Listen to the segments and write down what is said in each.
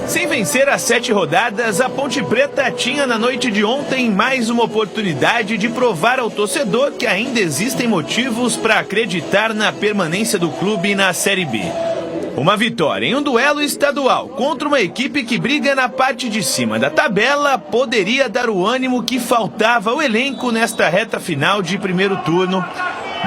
Sem vencer as 7 rodadas, a Ponte Preta tinha na noite de ontem mais uma oportunidade de provar ao torcedor que ainda existem motivos para acreditar na permanência do clube na Série B. Uma vitória em um duelo estadual contra uma equipe que briga na parte de cima da tabela poderia dar o ânimo que faltava ao elenco nesta reta final de primeiro turno.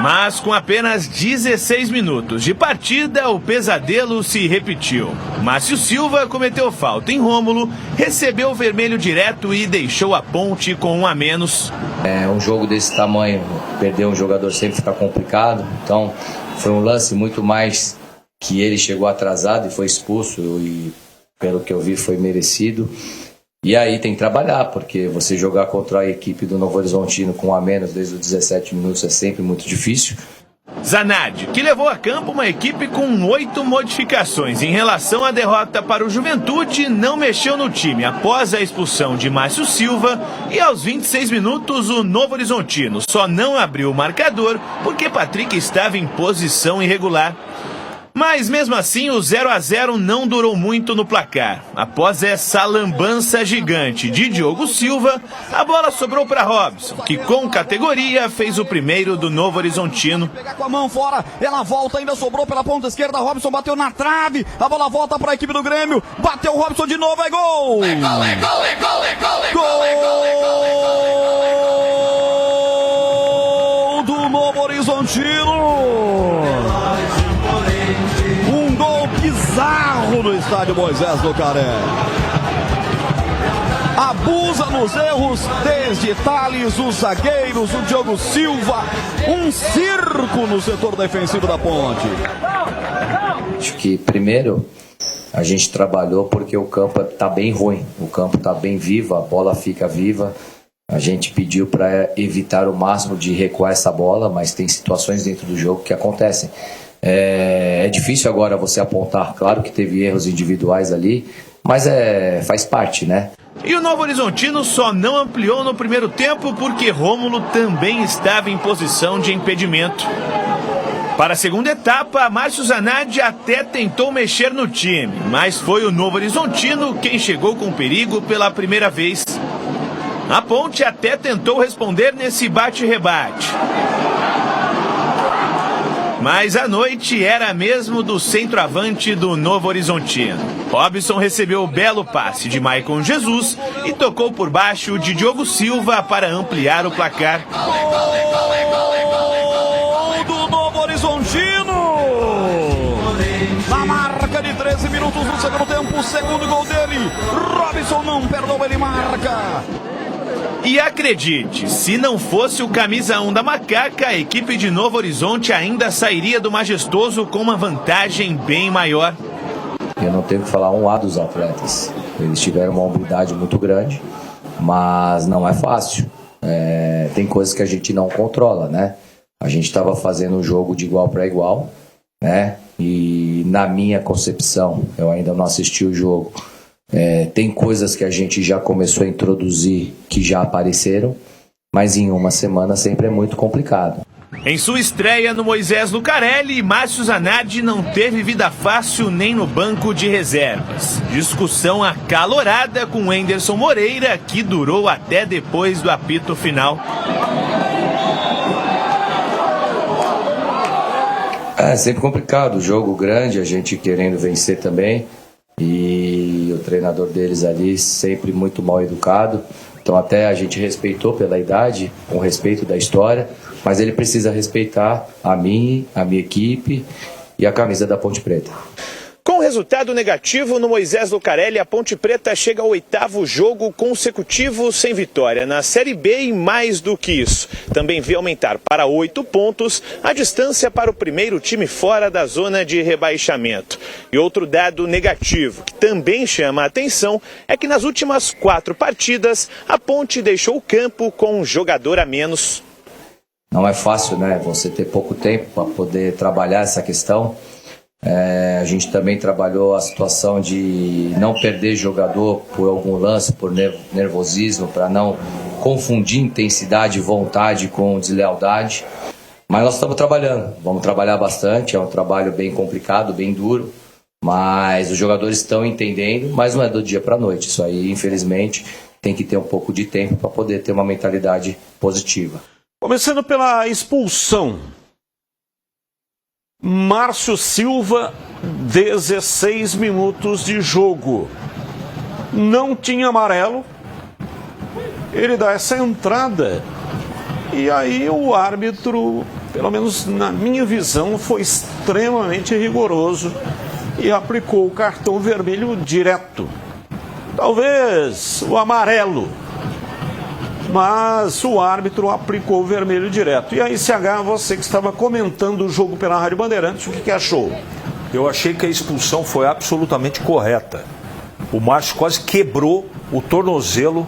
Mas com apenas 16 minutos de partida, o pesadelo se repetiu. Márcio Silva cometeu falta em Rômulo, recebeu o vermelho direto e deixou a Ponte com 1 a menos. Um jogo desse tamanho, perder um jogador sempre fica complicado. Então foi um lance muito mais que ele chegou atrasado e foi expulso e pelo que eu vi foi merecido. E aí tem que trabalhar, porque você jogar contra a equipe do Novo Horizontino com 1 a menos desde os 17 minutos é sempre muito difícil. Zanardi, que levou a campo uma equipe com 8 modificações em relação à derrota para o Juventude, não mexeu no time após a expulsão de Márcio Silva e aos 26 minutos o Novo Horizontino só não abriu o marcador porque Patrick estava em posição irregular. Mas mesmo assim o 0 a 0 não durou muito no placar. Após essa lambança gigante de Diogo Silva, a bola sobrou para Robson, que com categoria fez o primeiro do Novo Horizontino. Pegar com a mão fora, ela volta, ainda sobrou pela ponta esquerda, Robson bateu na trave, a bola volta para a equipe do Grêmio, bateu o Robson de novo, é gol! Gol do Novo Horizontino! Bizarro no estádio Moisés Lucarelli. Abusa nos erros desde Thales, os zagueiros, o Diogo Silva. Um circo no setor defensivo da Ponte. Acho que primeiro a gente trabalhou porque o campo está bem ruim. O campo está bem vivo, a bola fica viva. A gente pediu para evitar o máximo de recuar essa bola, mas tem situações dentro do jogo que acontecem. É difícil agora você apontar, claro que teve erros individuais ali, mas faz parte, né? E o Novo Horizontino só não ampliou no primeiro tempo porque Rômulo também estava em posição de impedimento. Para a segunda etapa, Márcio Zanardi até tentou mexer no time, mas foi o Novo Horizontino quem chegou com perigo pela primeira vez. A Ponte até tentou responder nesse bate-rebate. Mas a noite era mesmo do centroavante do Novo Horizontino. Robson recebeu o belo passe de Maicon Jesus e tocou por baixo de Diogo Silva para ampliar o placar. Gol do Novo Horizontino! Na marca de 13 minutos do segundo tempo, o segundo gol dele. Robson não perdoa, ele marca. E acredite, se não fosse o camisa 1 da Macaca, a equipe de Novo Horizonte ainda sairia do Majestoso com uma vantagem bem maior. Eu não tenho que falar um A dos atletas. Eles tiveram uma humildade muito grande, mas não é fácil. Tem coisas que a gente não controla, né? A gente estava fazendo um jogo de igual para igual, né? E na minha concepção, eu ainda não assisti o jogo. Tem coisas que a gente já começou a introduzir que já apareceram, mas em uma semana sempre é muito complicado. Em sua estreia no Moisés Lucarelli, Márcio Zanardi não teve vida fácil nem no banco de reservas. Discussão acalorada com Enderson Moreira, que durou até depois do apito final. É sempre complicado, jogo grande, a gente querendo vencer também. E o treinador deles ali sempre muito mal educado. Então até a gente respeitou pela idade, com respeito da história, mas ele precisa respeitar a mim, a minha equipe e a camisa da Ponte Preta. Com resultado negativo no Moisés Lucarelli, a Ponte Preta chega ao 8º jogo consecutivo sem vitória na Série B e mais do que isso. Também vê aumentar para 8 pontos a distância para o primeiro time fora da zona de rebaixamento. E outro dado negativo que também chama a atenção é que nas últimas 4 partidas a Ponte deixou o campo com um jogador a menos. Não é fácil, né? Você ter pouco tempo para poder trabalhar essa questão. A gente também trabalhou a situação de não perder jogador por algum lance, por nervosismo, para não confundir intensidade e vontade com deslealdade. Mas nós estamos trabalhando, vamos trabalhar bastante, é um trabalho bem complicado, bem duro, Mas os jogadores estão entendendo, mas não é do dia para a noite. Isso aí, infelizmente, tem que ter um pouco de tempo para poder ter uma mentalidade positiva. Começando pela expulsão. Márcio Silva, 16 minutos de jogo. Não tinha amarelo. Ele dá essa entrada. E aí o árbitro, pelo menos na minha visão, foi extremamente rigoroso e aplicou o cartão vermelho direto. Talvez o amarelo, mas o árbitro aplicou o vermelho direto. E aí, CH, você que estava comentando o jogo pela Rádio Bandeirantes, o que achou? Eu achei que a expulsão foi absolutamente correta. O Márcio quase quebrou o tornozelo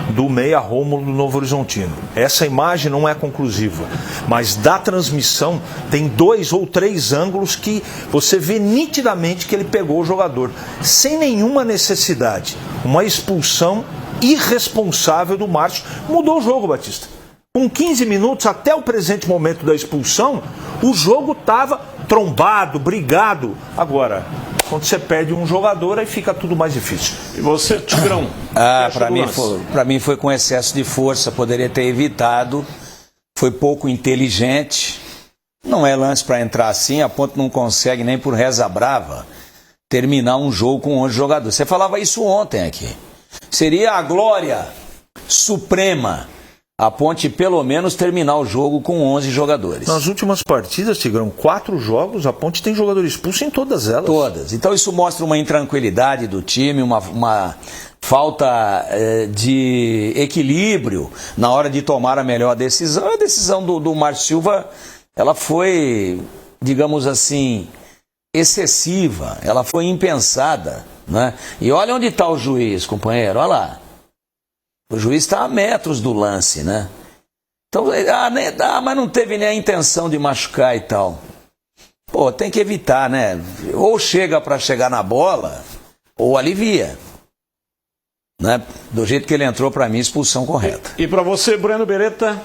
do meia Rômulo do Novo Horizontino. Essa imagem não é conclusiva, mas da transmissão tem 2 ou 3 ângulos que você vê nitidamente que ele pegou o jogador, sem nenhuma necessidade. Uma expulsão irresponsável do Márcio. Mudou o jogo, Batista. Com 15 minutos, até o presente momento da expulsão, o jogo estava trombado, brigado. Agora, quando você perde um jogador, aí fica tudo mais difícil. E você, Tigrão? Para mim foi com excesso de força, poderia ter evitado. Foi pouco inteligente. Não é lance para entrar assim, a Ponte não consegue nem por reza brava terminar um jogo com 11 jogadores. Você falava isso ontem aqui. Seria a glória suprema a Ponte pelo menos terminar o jogo com 11 jogadores. Nas últimas partidas, Tigrão, 4 jogos, a Ponte tem jogador expulso em todas elas. Todas. Então isso mostra uma intranquilidade do time, uma falta de equilíbrio na hora de tomar a melhor decisão. A decisão do Márcio Silva, ela foi, digamos assim, excessiva, ela foi impensada, né? E olha onde está o juiz, companheiro, olha lá. O juiz está a metros do lance, né? Então, mas não teve nem a intenção de machucar e tal. Pô, tem que evitar, né? Ou chega para chegar na bola, ou alivia. Né? Do jeito que ele entrou, para mim, expulsão correta. E para você, Breno Beretta?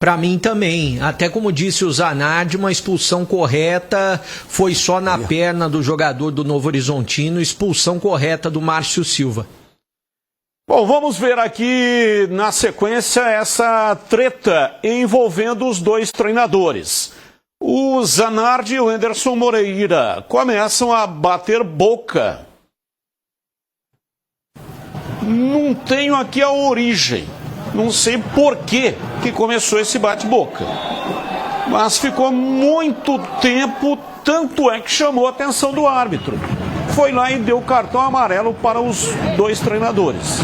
Para mim também, até como disse o Zanardi, uma expulsão correta, foi só na perna do jogador do Novo Horizontino, expulsão correta do Márcio Silva. Bom, vamos ver aqui na sequência essa treta envolvendo os dois treinadores. O Zanardi e o Anderson Moreira começam a bater boca. Não tenho aqui a origem. Não sei por que começou esse bate-boca. Mas ficou muito tempo, tanto é que chamou a atenção do árbitro. Foi lá e deu cartão amarelo para os dois treinadores.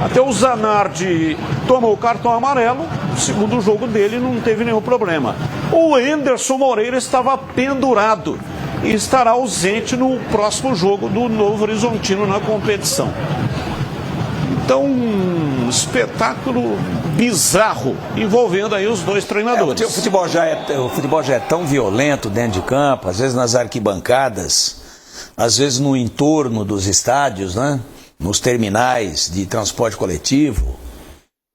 Até o Zanardi tomou o cartão amarelo, segundo o jogo dele não teve nenhum problema. O Anderson Moreira estava pendurado e estará ausente no próximo jogo do Novo Horizontino na competição. Então, um espetáculo bizarro envolvendo aí os dois treinadores. O futebol já é tão violento dentro de campo, às vezes nas arquibancadas, às vezes no entorno dos estádios, né? Nos terminais de transporte coletivo.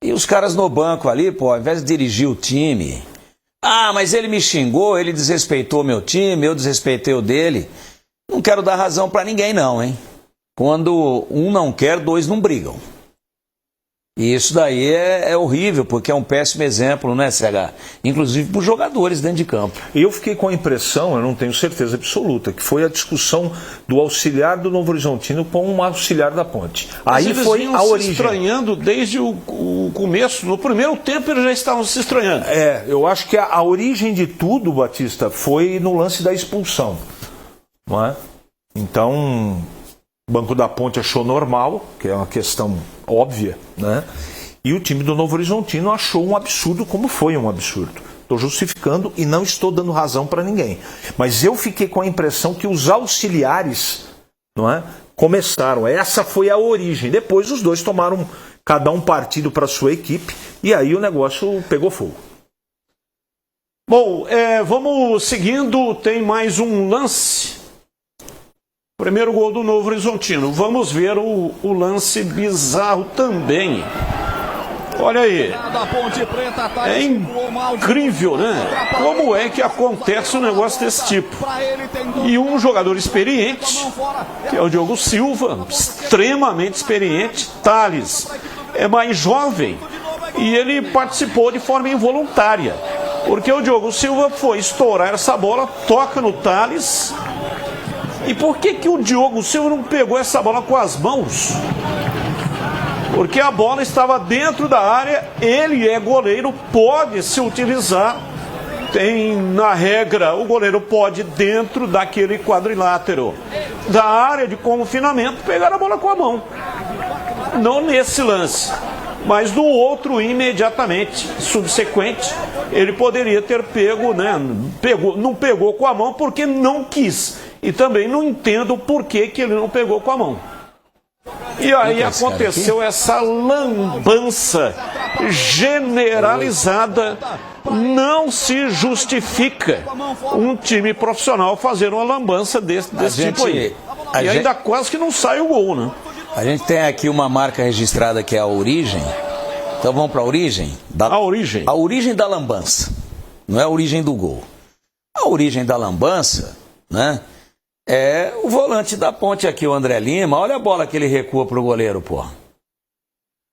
E os caras no banco ali, pô, ao invés de dirigir o time, mas ele me xingou, ele desrespeitou meu time, eu desrespeitei o dele. Não quero dar razão pra ninguém não, hein? Quando um não quer, dois não brigam. E isso daí é horrível, porque é um péssimo exemplo, né, CH? Inclusive para os jogadores dentro de campo. Eu fiquei com a impressão, eu não tenho certeza absoluta, que foi a discussão do auxiliar do Novo Horizontino com um auxiliar da Ponte. Mas aí foi a origem. Se estranhando desde o começo, no primeiro tempo eles já estavam se estranhando. Eu acho que a origem de tudo, Batista, foi no lance da expulsão. Não é? Então, o Banco da Ponte achou normal, que é uma questão óbvia, né? E o time do Novo Horizontino achou um absurdo, como foi um absurdo. Estou justificando e não estou dando razão para ninguém. Mas eu fiquei com a impressão que os auxiliares, não é, começaram. Essa foi a origem. Depois os dois tomaram cada um partido para a sua equipe e aí o negócio pegou fogo. Bom, vamos seguindo. Tem mais um lance. Primeiro gol do Novo Horizontino. Vamos ver o lance bizarro também. Olha aí, é incrível, né? Como é que acontece um negócio desse tipo? E um jogador experiente, que é o Diogo Silva, extremamente experiente, Thales, é mais jovem e ele participou de forma involuntária, porque o Diogo Silva foi estourar essa bola, toca no Thales. E por que o Diogo Silva não pegou essa bola com as mãos? Porque a bola estava dentro da área, ele é goleiro, pode se utilizar. Tem, na regra, o goleiro pode, dentro daquele quadrilátero da área de confinamento, pegar a bola com a mão. Não nesse lance, mas no outro imediatamente, subsequente, ele poderia ter pego, né? Não pegou com a mão porque não quis. E também não entendo por que ele não pegou com a mão. E aí aconteceu essa lambança generalizada. Não se justifica um time profissional fazer uma lambança desse tipo aí. E ainda quase que não sai o gol, né? A gente tem aqui uma marca registrada que é a origem. Então vamos para a origem? A origem. A origem da lambança. Não é a origem do gol. A origem da lambança, né? É o volante da Ponte aqui, o André Lima. Olha a bola que ele recua pro goleiro, pô.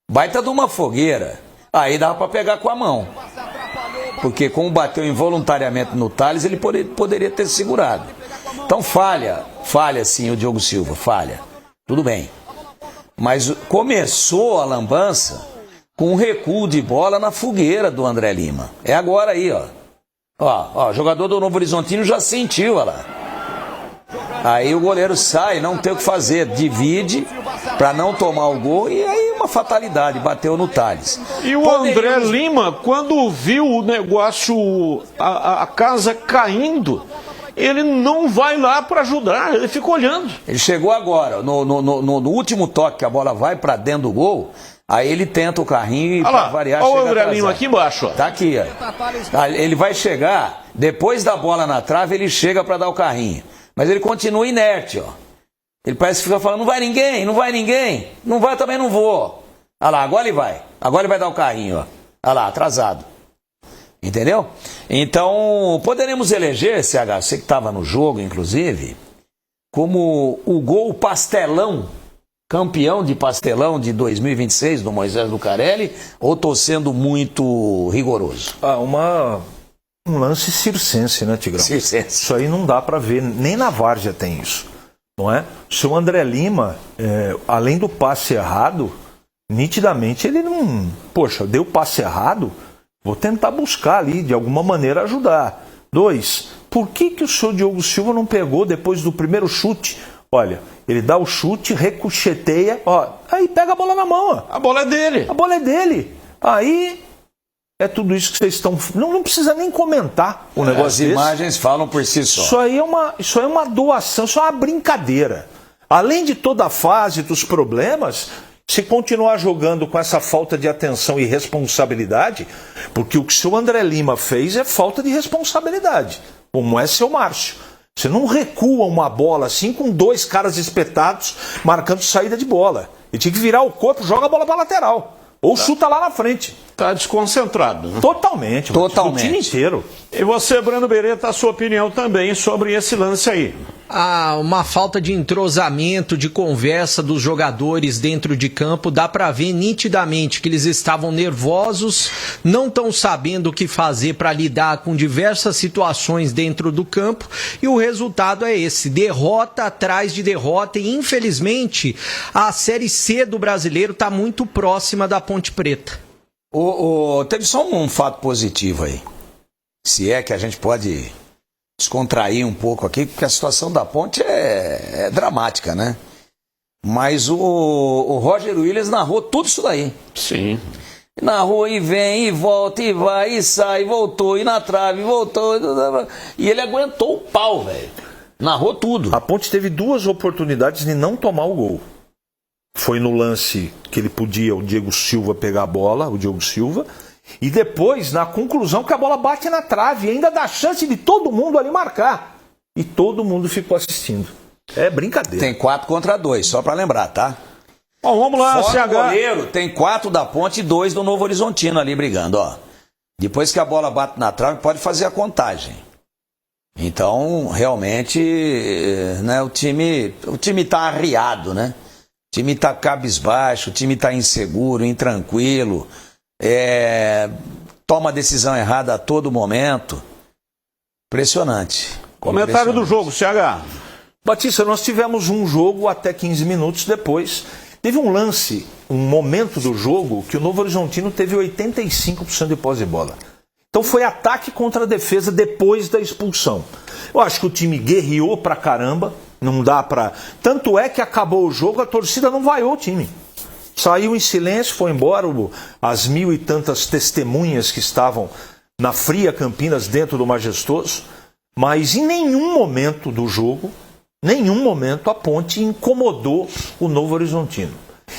Baita de uma fogueira. Aí dava para pegar com a mão. Porque como bateu involuntariamente no Thales, ele poderia ter segurado. Então falha sim o Diogo Silva, falha. Tudo bem. Mas começou a lambança com um recuo de bola na fogueira do André Lima. É agora aí, ó. Ó, jogador do Novo Horizontino já sentiu, olha lá. Aí o goleiro sai, não tem o que fazer, divide para não tomar o gol e aí uma fatalidade, bateu no Thales. E o André Lima, quando viu o negócio, a casa caindo, ele não vai lá para ajudar, ele fica olhando. Ele chegou agora, no último toque que a bola vai para dentro do gol, aí ele tenta o carrinho e para variar chega olha o André atrasado. Lima aqui embaixo. Ó. Tá aqui, ó. Ele vai chegar, depois da bola na trave, ele chega para dar o carrinho. Mas ele continua inerte, ó. Ele parece que fica falando, não vai ninguém, não vai ninguém. Não vai, também não vou. Olha lá, agora ele vai. Agora ele vai dar o carrinho, ó. Olha lá, atrasado. Entendeu? Então, poderemos eleger, CH, você que estava no jogo, inclusive, como o gol pastelão, campeão de pastelão de 2026 do Moisés Lucarelli, ou estou sendo muito rigoroso? Um lance circense, né, Tigrão? Circense. Isso aí não dá para ver, nem na várzea tem isso, não é? O seu André Lima, além do passe errado, nitidamente ele não... Poxa, deu passe errado, vou tentar buscar ali, de alguma maneira, ajudar. 2, por que o seu Diogo Silva não pegou depois do primeiro chute? Olha, ele dá o chute, ricocheteia, ó, aí pega a bola na mão, ó. A bola é dele. A bola é dele. Aí... É tudo isso que vocês estão... Não precisa nem comentar o negócio desse. As imagens falam por si só. Isso aí é uma doação, isso é uma brincadeira. Além de toda a fase dos problemas, se continuar jogando com essa falta de atenção e responsabilidade, porque o que o seu André Lima fez é falta de responsabilidade, como é seu Márcio. Você não recua uma bola assim com 2 caras espetados marcando saída de bola. Ele tinha que virar o corpo, joga a bola para a lateral. Ou chuta lá na frente. Tá desconcentrado. Né? Totalmente. O time inteiro. E você, Brando Beretta, a sua opinião também sobre esse lance aí? Uma falta de entrosamento, de conversa dos jogadores dentro de campo. Dá para ver nitidamente que eles estavam nervosos, não estão sabendo o que fazer para lidar com diversas situações dentro do campo. E o resultado é esse, derrota atrás de derrota. E infelizmente a Série C do Brasileiro está muito próxima da Ponte Preta. Teve só um fato positivo aí. Se é que a gente pode descontrair um pouco aqui, porque a situação da Ponte é dramática, né? Mas o Roger Williams narrou tudo isso daí. Sim. Narrou e vem, e volta, e vai, e sai, voltou, e na trave, voltou. E ele aguentou o pau, velho. Narrou tudo. A Ponte teve 2 oportunidades de não tomar o gol. Foi no lance que ele podia, o Diego Silva, pegar a bola, o Diogo Silva, e depois, na conclusão, que a bola bate na trave, e ainda dá chance de todo mundo ali marcar. E todo mundo ficou assistindo. É brincadeira. Tem 4 contra 2, só pra lembrar, tá? Bom, vamos lá, Fora o CH. goleiro, tem 4 da Ponte e 2 do Novo Horizontino ali brigando, ó. Depois que a bola bate na trave, pode fazer a contagem. Então, realmente, né, o time tá arriado, né? O time tá cabisbaixo, o time tá inseguro, intranquilo, toma decisão errada a todo momento. Impressionante. Comentário do jogo, CH. Batista, nós tivemos um jogo até 15 minutos depois. Teve um lance, um momento do jogo, que o Novo Horizontino teve 85% de posse de bola. Então foi ataque contra a defesa depois da expulsão. Eu acho que o time guerreou pra caramba, não dá pra... Tanto é que acabou o jogo, a torcida não vaiou o time. Saiu em silêncio, foi embora as 1000 e tantas testemunhas que estavam na fria Campinas dentro do Majestoso, mas em nenhum momento do jogo, nenhum momento a Ponte incomodou o Novo Horizontino.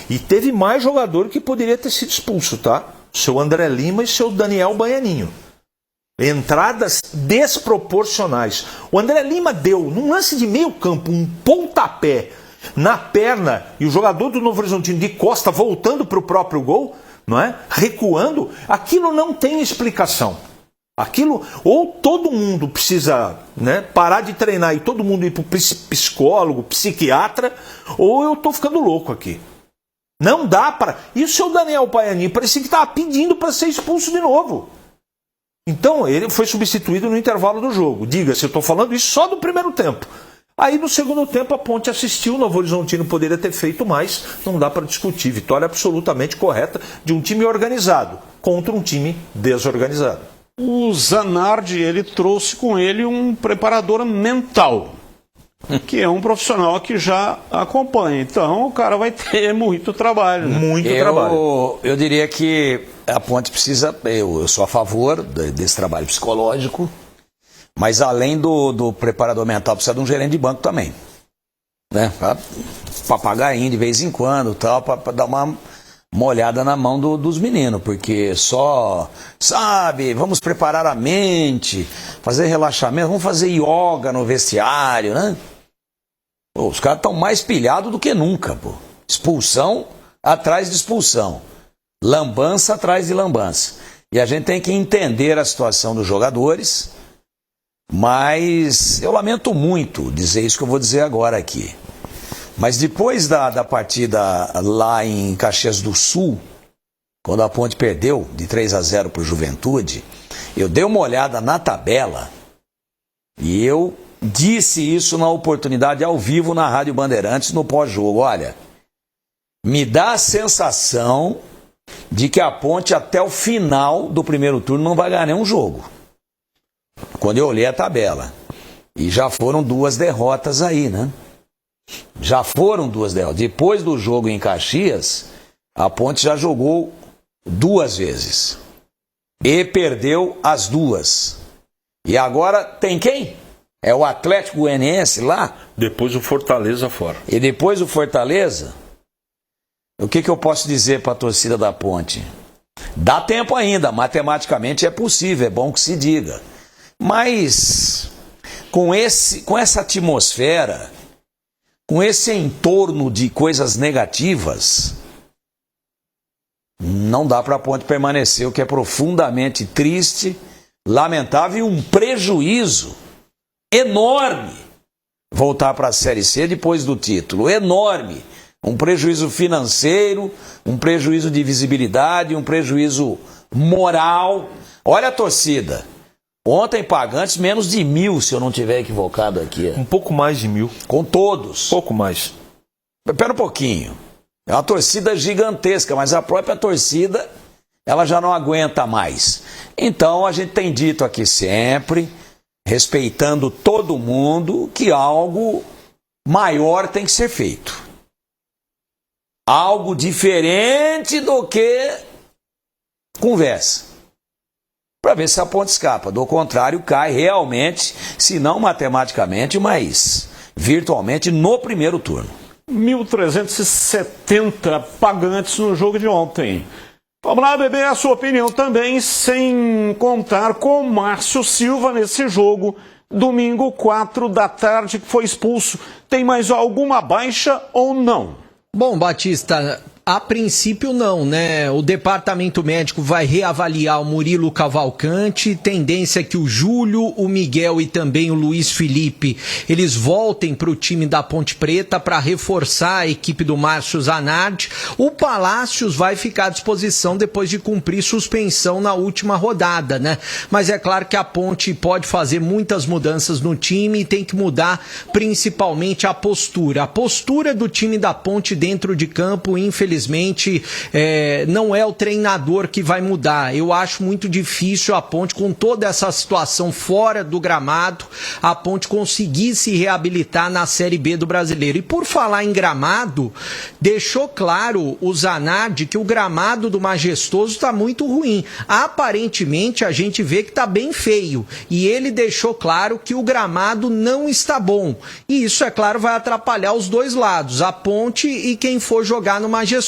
E teve mais jogador que poderia ter sido expulso, tá? Seu André Lima e seu Daniel Baianinho. Entradas desproporcionais. O André Lima deu, num lance de meio campo, um pontapé na perna e o jogador do Novo Horizontino de costa voltando para o próprio gol, não é? Recuando. Aquilo não tem explicação. Aquilo, ou todo mundo precisa, né, parar de treinar e todo mundo ir para o psicólogo, psiquiatra, ou eu estou ficando louco aqui. Não dá para... E o seu Daniel Baianinho parecia que estava pedindo para ser expulso de novo. Então ele foi substituído no intervalo do jogo. Diga-se, eu estou falando isso só do primeiro tempo. Aí no segundo tempo a Ponte assistiu, o Novo Horizontino poderia ter feito mais, não dá para discutir. Vitória absolutamente correta de um time organizado contra um time desorganizado. O Zanardi, ele trouxe com ele um preparador mental, que é um profissional que já acompanha. Então o cara vai ter muito trabalho. Né? Muito trabalho. Eu diria que a Ponte precisa... Eu sou a favor desse trabalho psicológico, mas além do preparador mental, precisa de um gerente de banco também. Né? Papagainho de vez em quando, para dar uma olhada na mão dos meninos, porque só, sabe, vamos preparar a mente, fazer relaxamento, vamos fazer yoga no vestiário, né? Pô, os caras estão mais pilhados do que nunca, pô. Expulsão atrás de expulsão, lambança atrás de lambança. E a gente tem que entender a situação dos jogadores, mas eu lamento muito dizer isso que eu vou dizer agora aqui. Mas depois da partida lá em Caxias do Sul, quando a Ponte perdeu de 3-0 para o Juventude, eu dei uma olhada na tabela e eu disse isso na oportunidade ao vivo na Rádio Bandeirantes no pós-jogo. Olha, me dá a sensação de que a Ponte até o final do primeiro turno não vai ganhar nenhum jogo. Quando eu olhei a tabela. E já foram 2 derrotas aí, né? Já foram 2 derrotas. Depois do jogo em Caxias, a Ponte já jogou 2 vezes. E perdeu as 2. E agora tem quem? É o Atlético Goianiense lá? Depois o Fortaleza fora. E depois o Fortaleza? O que eu posso dizer para a torcida da Ponte? Dá tempo ainda, matematicamente é possível, é bom que se diga. Mas com essa atmosfera, com esse entorno de coisas negativas, não dá para a Ponte permanecer, o que é profundamente triste, lamentável e um prejuízo enorme voltar para a Série C depois do título, enorme. Um prejuízo financeiro, um prejuízo de visibilidade, um prejuízo moral. Olha a torcida. Ontem pagantes menos de 1.000, se eu não estiver equivocado aqui. Um pouco mais de 1.000. Com todos. Pouco mais. Espera um pouquinho. É uma torcida gigantesca, mas a própria torcida, ela já não aguenta mais. Então a gente tem dito aqui sempre, respeitando todo mundo, que algo maior tem que ser feito. Algo diferente do que conversa. Para ver se a Ponte escapa. Do contrário, cai realmente, se não matematicamente, mas virtualmente no primeiro turno. 1.370 pagantes no jogo de ontem. Vamos lá, Bebê, a sua opinião também, sem contar com o Márcio Silva nesse jogo, domingo 4 da tarde, que foi expulso. Tem mais alguma baixa ou não? Bom, Batista, a princípio não, né? O departamento médico vai reavaliar o Murilo Cavalcante, tendência é que o Júlio, o Miguel e também o Luiz Felipe, eles voltem para o time da Ponte Preta para reforçar a equipe do Márcio Zanardi. O Palácios vai ficar à disposição depois de cumprir suspensão na última rodada, né? Mas é claro que a Ponte pode fazer muitas mudanças no time e tem que mudar principalmente a postura. A postura do time da Ponte dentro de campo, infelizmente, não é o treinador que vai mudar. Eu acho muito difícil a Ponte, com toda essa situação fora do gramado, a Ponte conseguir se reabilitar na Série B do Brasileiro. E por falar em gramado, deixou claro o Zanardi que o gramado do Majestoso está muito ruim. Aparentemente a gente vê que está bem feio. E ele deixou claro que o gramado não está bom. E isso, é claro, vai atrapalhar os dois lados, a Ponte e quem for jogar no Majestoso.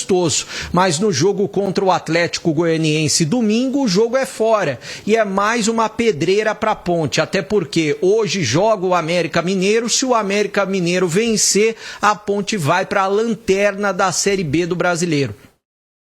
Mas no jogo contra o Atlético Goianiense domingo, o jogo é fora. E é mais uma pedreira para a Ponte. Até porque hoje joga o América Mineiro. Se o América Mineiro vencer, a Ponte vai para a lanterna da Série B do Brasileiro.